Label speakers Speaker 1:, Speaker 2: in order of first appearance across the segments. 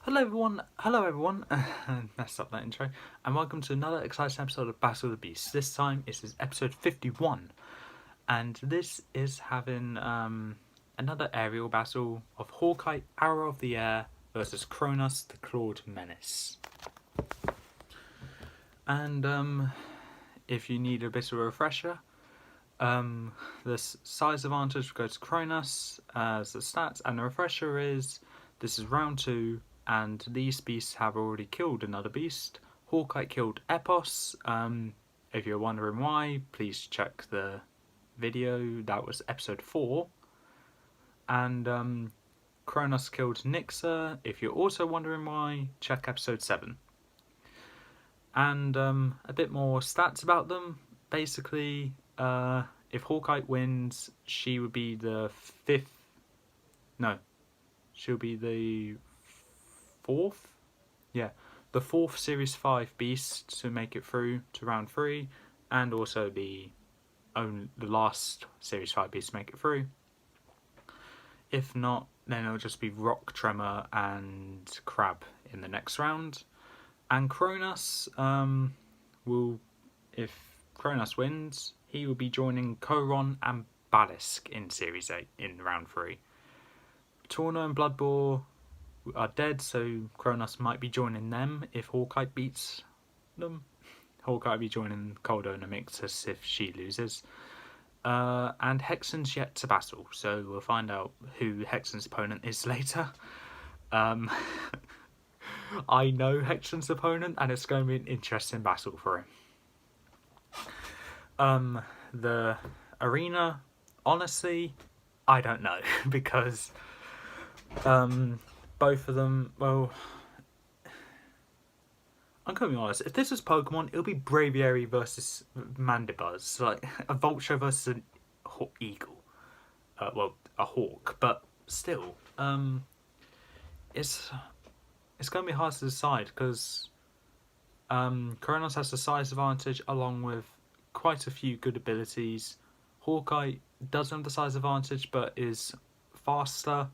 Speaker 1: Hello everyone, messed up that intro, and welcome to another exciting episode of Battle of the Beasts. This time this is episode 51, and this is having another aerial battle of Hawkite, Arrow of the Air versus Kronus, the Clawed Menace. And if you need a bit of a refresher, the size advantage goes to Kronus as the stats, and the refresher is this is round 2. And these beasts have already killed another beast. Hawkite killed Epos. If you're wondering why, please check the video. That was episode 4. And Kronus killed Nixa. If you're also wondering why, check episode 7. And a bit more stats about them. Basically, if Hawkite wins, she would be the 5th. No, she'll be the 4th? Yeah, the 4th Series 5 beast to make it through to round 3, and also the last Series 5 beast to make it through. If not, then it'll just be Rock, Tremor, and Crab in the next round. And Kronus if Kronus wins, he will be joining Koron and Balisk in Series 8 in round 3. Torna and Bloodboar are dead, so Kronus might be joining them if Hawkite beats them. Hawkite will be joining Coldo and Amictus if she loses. And Hexen's yet to battle, so we'll find out who Hexen's opponent is later. I know Hexen's opponent, and it's going to be an interesting battle for him. The arena, honestly, I don't know, because both of them, well, I'm going to be honest, if this was Pokemon, it'll be Braviary versus Mandibuzz, like a Vulture versus an Eagle, a Hawk, but still, it's going to be hard to decide, because Kronus has the size advantage along with quite a few good abilities. Hawkite doesn't have the size advantage, but is faster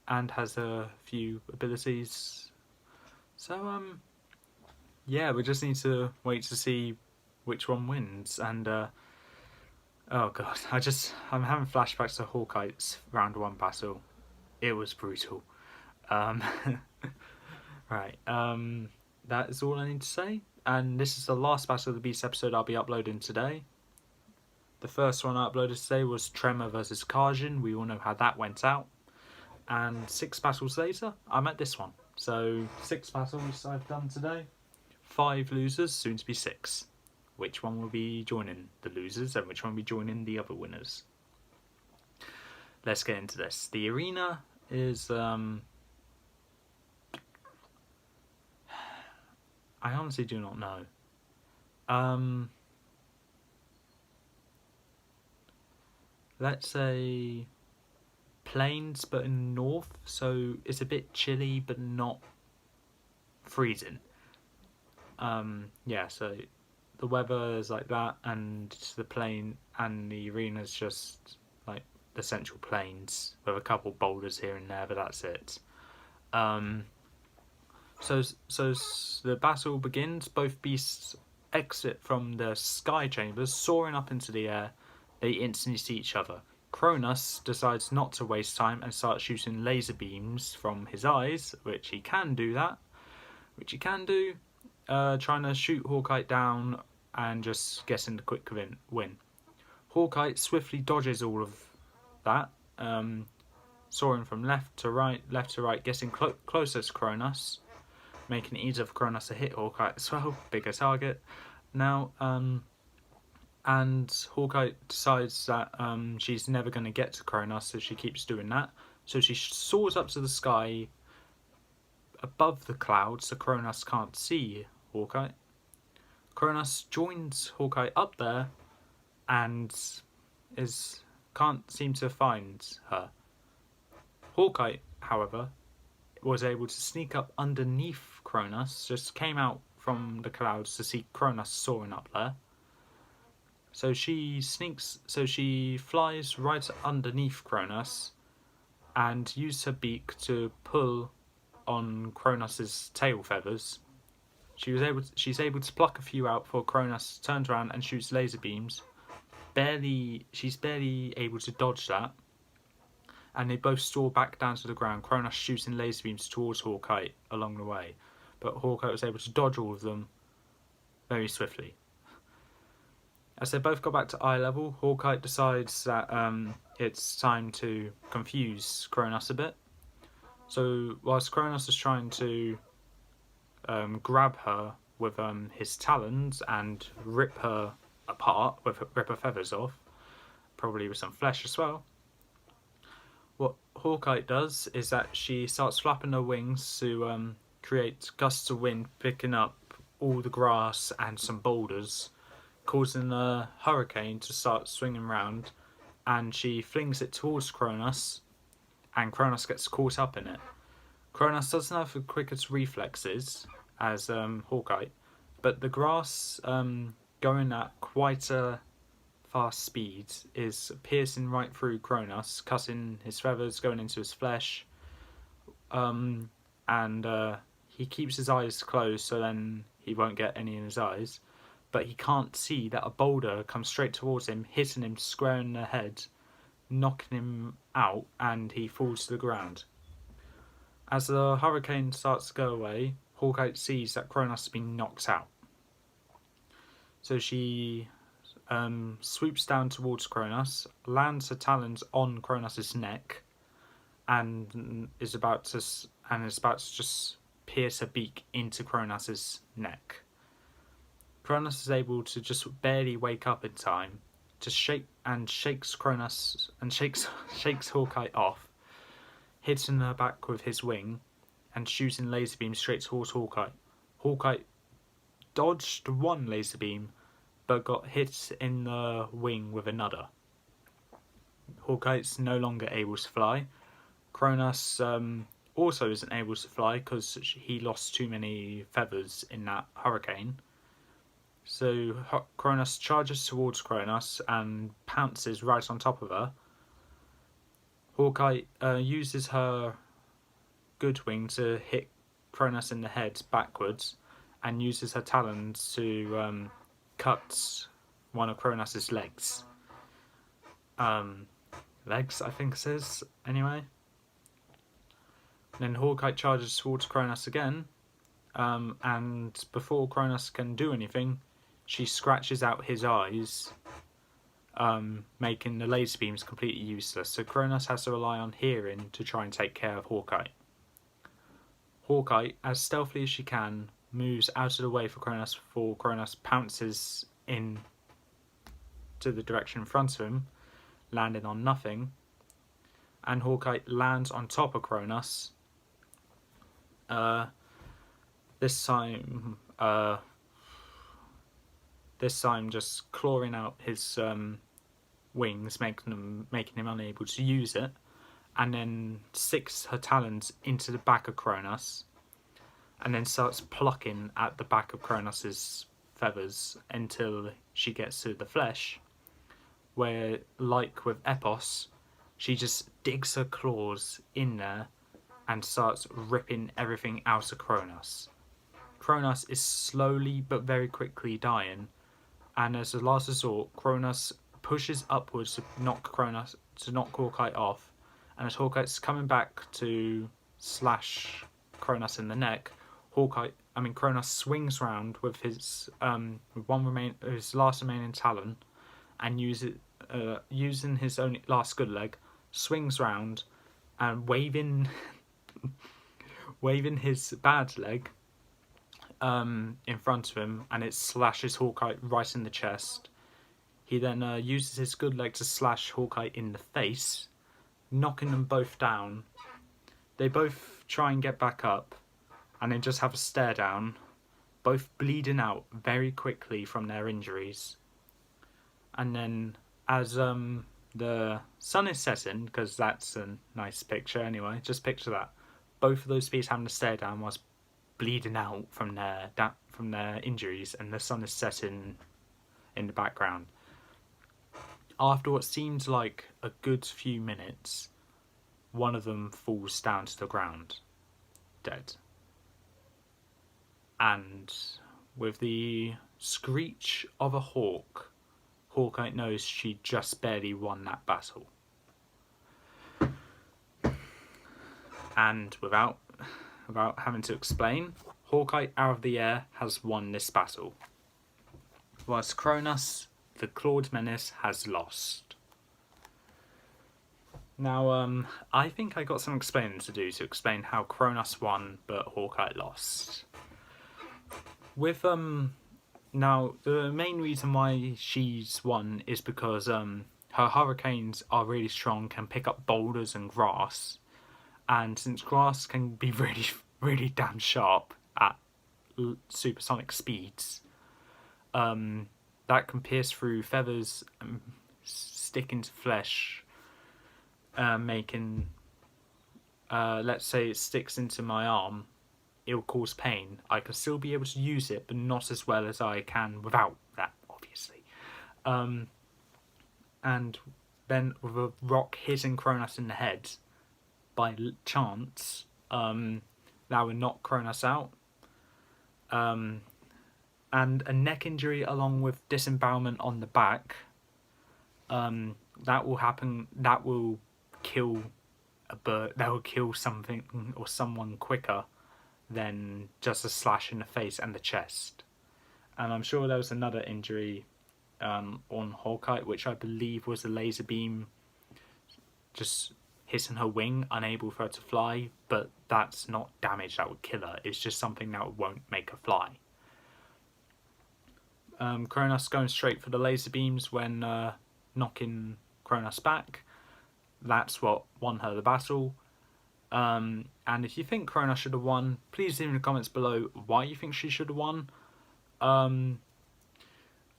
Speaker 1: and has a few abilities. So, yeah, we just need to wait to see which one wins. And, oh god, I'm having flashbacks to Hawkite's round 1 battle. It was brutal. Right, that is all I need to say. And this is the last Battle of the Beast episode I'll be uploading today. The first one I uploaded today was Tremor versus Kajin. We all know how that went out. And 6 battles later, I'm at this one. So 6 battles I've done today, 5 losers, soon to be 6. Which one will be joining the losers and which one will be joining the other winners? Let's get into this. The arena is I honestly do not know. Let's say plains, but in north, so it's a bit chilly but not freezing. Yeah, so the weather is like that, and the plain and the arena is just like the central plains with a couple boulders here and there, but that's it. So the battle begins. Both beasts exit from the sky chambers, soaring up into the air. They instantly see each other. Kronus decides not to waste time and starts shooting laser beams from his eyes, which he can do, trying to shoot Hawkite down and just getting the quick win. Hawkite swiftly dodges all of that, soaring from left to right, getting closer to Kronus, making it easier for Kronus to hit Hawkite as well, bigger target. Now, and Hawkite decides that she's never going to get to Kronus, so she keeps doing that. So she soars up to the sky above the clouds so Kronus can't see Hawkite. Kronus joins Hawkite up there and can't seem to find her. Hawkite, however, was able to sneak up underneath Kronus, just came out from the clouds to see Kronus soaring up there. So she flies right underneath Kronus and uses her beak to pull on Kronus's tail feathers. She's able to pluck a few out before Kronus turns around and shoots laser beams. She's barely able to dodge that, and they both soar back down to the ground. Kronus shooting laser beams towards Hawkite along the way, but Hawkite was able to dodge all of them very swiftly. As they both got back to eye level, Hawkite decides that it's time to confuse Kronus a bit. So whilst Kronus is trying to grab her with his talons and rip her apart, rip her feathers off, probably with some flesh as well, what Hawkite does is that she starts flapping her wings to create gusts of wind, picking up all the grass and some boulders, causing a hurricane to start swinging round, and she flings it towards Kronus, and Kronus gets caught up in it. Kronus doesn't have the quickest reflexes as Hawkite, but the grass going at quite a fast speed is piercing right through Kronus, cutting his feathers, going into his flesh, and he keeps his eyes closed so then he won't get any in his eyes, but he can't see that a boulder comes straight towards him, hitting him square in the head, knocking him out, and he falls to the ground. As the hurricane starts to go away, Hawkite sees that Kronus has been knocked out. So she swoops down towards Kronus, lands her talons on Kronus's neck, and is about to just pierce her beak into Kronus's neck. Kronus is able to just barely wake up in time to shakes Kronus and shakes Hawkite off, hitting her back with his wing and shooting laser beams straight towards Hawkite. Hawkite dodged one laser beam but got hit in the wing with another. Hawkite's no longer able to fly. Kronus also isn't able to fly because he lost too many feathers in that hurricane. So Kronus charges towards Kronus and pounces right on top of her. Hawkite uses her good wing to hit Kronus in the head backwards and uses her talons to cut one of Kronus's legs. Legs, I think it says, anyway. Then Hawkite charges towards Kronus again, and before Kronus can do anything, she scratches out his eyes, making the laser beams completely useless. So Kronus has to rely on hearing to try and take care of Hawkite. Hawkite, as stealthily as she can, moves out of the way for Kronus before Kronus pounces in to the direction in front of him, landing on nothing. And Hawkite lands on top of Kronus. This time just clawing out his wings, making him unable to use it, and then sticks her talons into the back of Kronus, and then starts plucking at the back of Kronus's feathers until she gets to the flesh, where, like with Epos, she just digs her claws in there and starts ripping everything out of Kronus. Kronus is slowly but very quickly dying, and as a last resort, Kronus pushes upwards to knock Hawkite off, and as Hawkite's coming back to slash Kronus in the neck, Kronus swings round with his his last remaining talon, and using his only last good leg, swings round and waving his bad leg in front of him, and it slashes Hawkite right in the chest. He then uses his good leg to slash Hawkite in the face, knocking them both down. They both try and get back up, and then just have a stare down, both bleeding out very quickly from their injuries. And then as the sun is setting, because that's a nice picture anyway, just picture that, both of those species having a stare down whilst bleeding out from their injuries, and the sun is setting in the background. After what seems like a good few minutes, one of them falls down to the ground. dead. And with the screech of a hawk, Hawkite knows she just barely won that battle. And without having to explain, Hawkite out of the air has won this battle, whilst Kronus, the clawed menace, has lost. Now, I think I got some explaining to do to explain how Kronus won but Hawkite lost. With now the main reason why she's won is because her hurricanes are really strong, can pick up boulders and grass, and since grass can be really damn sharp at supersonic speeds, that can pierce through feathers and stick into flesh, making let's say it sticks into my arm, it will cause pain. I can still be able to use it, but not as well as I can without that, obviously. And then with a rock hitting Kronus in the head by chance, that would knock Kronus out. And a neck injury along with disembowelment on the back, that will happen. That will kill a bird. That will kill something or someone quicker than just a slash in the face and the chest. And I'm sure there was another injury on Hawkite, which I believe was a laser beam just hitting her wing, unable for her to fly, but that's not damage that would kill her, it's just something that won't make her fly. Kronus going straight for the laser beams when knocking Kronus back, that's what won her the battle. And if you think Kronus should have won, please leave in the comments below why you think she should have won.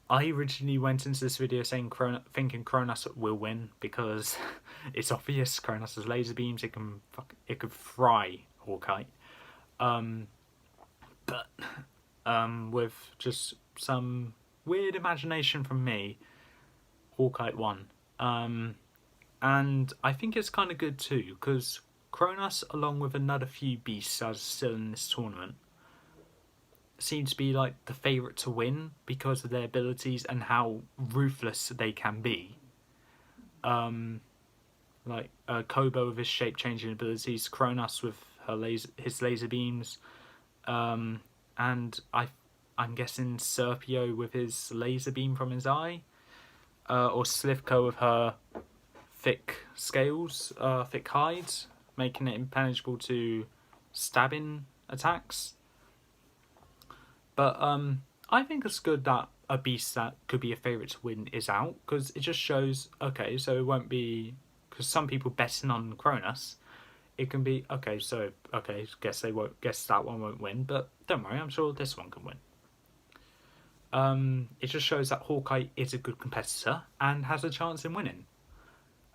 Speaker 1: I originally went into this video saying thinking Kronus will win because it's obvious. Kronus has laser beams, it could fry Hawkite. But with just some weird imagination from me, Hawkite won. And I think it's kind of good too, because Kronus, along with another few beasts that are still in this tournament, seem to be like the favourite to win because of their abilities and how ruthless they can be. Like Kobo with his shape-changing abilities, Kronus with his laser beams, and I'm guessing Serpio with his laser beam from his eye, or Slivko with her thick scales, thick hides, making it impenetrable to stabbing attacks. But I think it's good that a beast that could be a favourite to win is out, because it just shows, okay, so it won't be, because some people betting on Kronus, it can be, okay, guess that one won't win, but don't worry, I'm sure this one can win. It just shows that Hawkite is a good competitor and has a chance in winning.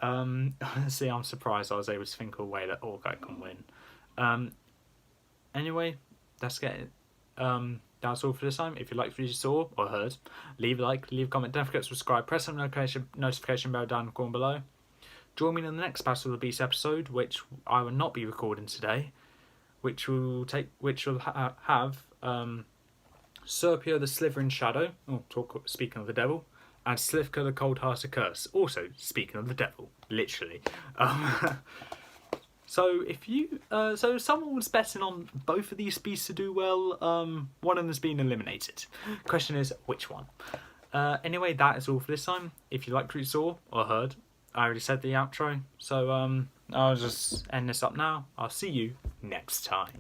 Speaker 1: Honestly, I'm surprised I was able to think of a way that Hawkite can win. Anyway, let's get it. That's all for this time. If you liked what you saw or heard, leave a like, leave a comment, don't forget to subscribe, press the notification bell down in the corner below. Join me in the next Battle of the Beast episode, which I will not be recording today, which will have Serpio the Slithering Shadow, speaking of the devil, and Slivka the Cold-Hearted Curse, also speaking of the devil, literally. So if someone was betting on both of these beasts to do well, one of them's been eliminated. Question is, which one? Anyway, that is all for this time. If you liked what you saw or heard, I already said the outro, so I'll just end this up now. I'll see you next time.